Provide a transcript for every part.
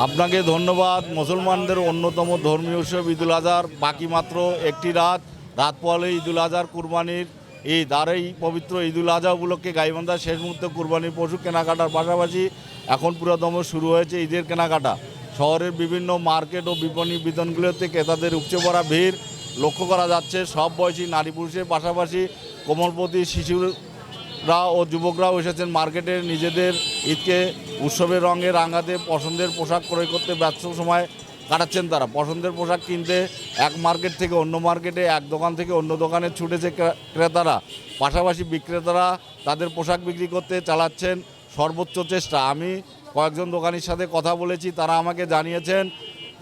আপনাকে ধন্যবাদ। মুসলমানদের অন্যতম ধর্মীয় উৎসব ঈদুল আজহার বাকি মাত্র একটি রাত পরে ঈদুল আজহার কুরবানির ঈদ। আর এই পবিত্র ঈদুল আজহা উপলক্ষে গাইবান্ধার শেষ মুহূর্তে কুরবানির পশু কেনাকাটার পাশাপাশি এখন পুরোদম শুরু হয়েছে ঈদের কেনাকাটা। শহরের বিভিন্ন মার্কেট ও বিপণী বিতানগুলোতে ক্রেতাদের উপচে পড়া ভিড় লক্ষ্য করা যাচ্ছে। সব বয়সী নারী পুরুষের পাশাপাশি কোমলপতি শিশুরা ও যুবকরাও এসেছেন মার্কেটে নিজেদের ঈদকে উৎসবের রঙে রাঙাতে পছন্দের পোশাক ক্রয় করতে ব্যস্ত সময় কাটাচ্ছেন তারা। পছন্দের পোশাক কিনতে এক মার্কেট থেকে অন্য মার্কেটে, এক দোকান থেকে অন্য দোকানে ছুটেছে ক্রেতারা। পাশাপাশি বিক্রেতারা তাদের পোশাক বিক্রি করতে চালাচ্ছেন সর্বোচ্চ চেষ্টা। আমি কয়েকজন দোকানির সাথে কথা বলেছি, তারা আমাকে জানিয়েছেন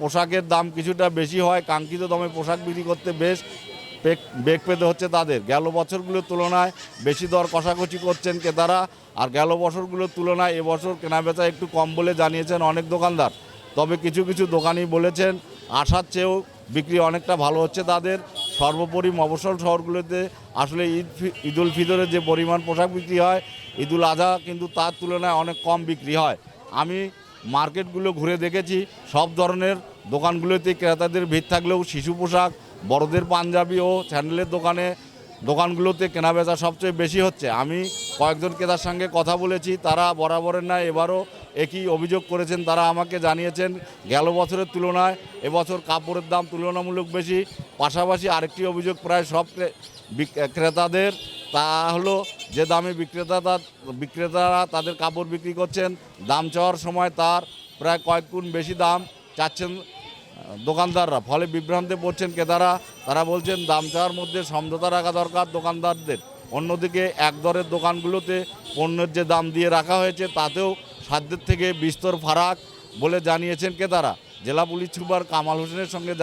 পোশাকের দাম কিছুটা বেশি হয়, কাঙ্ক্ষিত দামে পোশাক বিক্রি করতে বেশ বেগ পেতে হচ্ছে তাদের। গেল বছরগুলোর তুলনায় বেশি দর কষাকষি করছেন ক্রেতারা। আর গেল বছরগুলোর তুলনায় এবছর কেনাবেচা একটু কম বলে জানিয়েছেন অনেক দোকানদার। তবে কিছু কিছু দোকানি বলেছেন আশার চেয়েও বিক্রি অনেকটা ভালো হচ্ছে তাদের। সর্বোপরি মফস্বল শহরগুলোতে আসলে ঈদুল ফিতরের যে পরিমাণ পোশাক বিক্রি হয়, ঈদুল আজহা কিন্তু তার তুলনায় অনেক কম বিক্রি হয়। আমি মার্কেটগুলো ঘুরে দেখেছি, সব ধরনের দোকানগুলোতে ক্রেতাদের ভিড় থাকলেও শিশু পোশাক, বড়দের পাঞ্জাবি ও স্যান্ডেলের দোকানগুলোতে কেনাবেচা সবচেয়ে বেশি হচ্ছে। আমি কয়েকজন ক্রেতার সঙ্গে কথা বলেছি, তারা বরাবরের না এবারও একই অভিযোগ করেছেন। তারা আমাকে জানিয়েছেন গেল বছরের তুলনায় এবছর কাপড়ের দাম তুলনামূলক বেশি। পাশাপাশি আরেকটি অভিযোগ প্রায় সব ক্রেতাদের, তা হলো যে দামে বিক্রেতারা তাদের কাপড় বিক্রি করছেন, দাম চাওয়ার সময় তার প্রায় কয়েক গুণ বেশি দাম চাচ্ছেন দোকানদাররা। ফলে বিভ্রান্তে পড়ছেন ক্রেতারা। তারা বলছেন দাম চাওয়ার মধ্যে সমঝোতা রাখা দরকার দোকানদারদের। অন্যদিকে এক দরের দোকানগুলোতে পণ্যের যে দাম দিয়ে রাখা হয়েছে তাতেও সাধ্যের থেকে বিস্তর ফারাক বলে জানিয়েছেন ক্রেতারা। জেলা পুলিশ সুপার কামাল হোসেনের সঙ্গে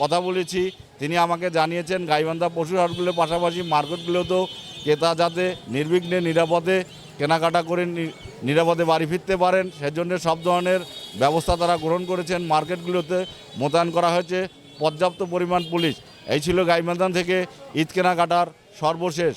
কথা বলেছি, তিনি আমাকে জানিয়েছেন গাইবান্ধা পশুর হাটগুলোর পাশাপাশি মার্কেটগুলোতেও ক্রেতা যাতে নির্বিঘ্নে নিরাপদে কেনাকাটা করে নিরাপদে বাড়ি ফিরতে পারেন সেজন্য সব ধরনের ব্যবস্থা তারা গ্রহণ করেছেন। মার্কেটগুলোতে মোতায়েন করা হয়েছে পর্যাপ্ত পরিমাণ পুলিশ। এই ছিল গাইবান্ধা থেকে ঈদ কেনাকাটার সর্বশেষ।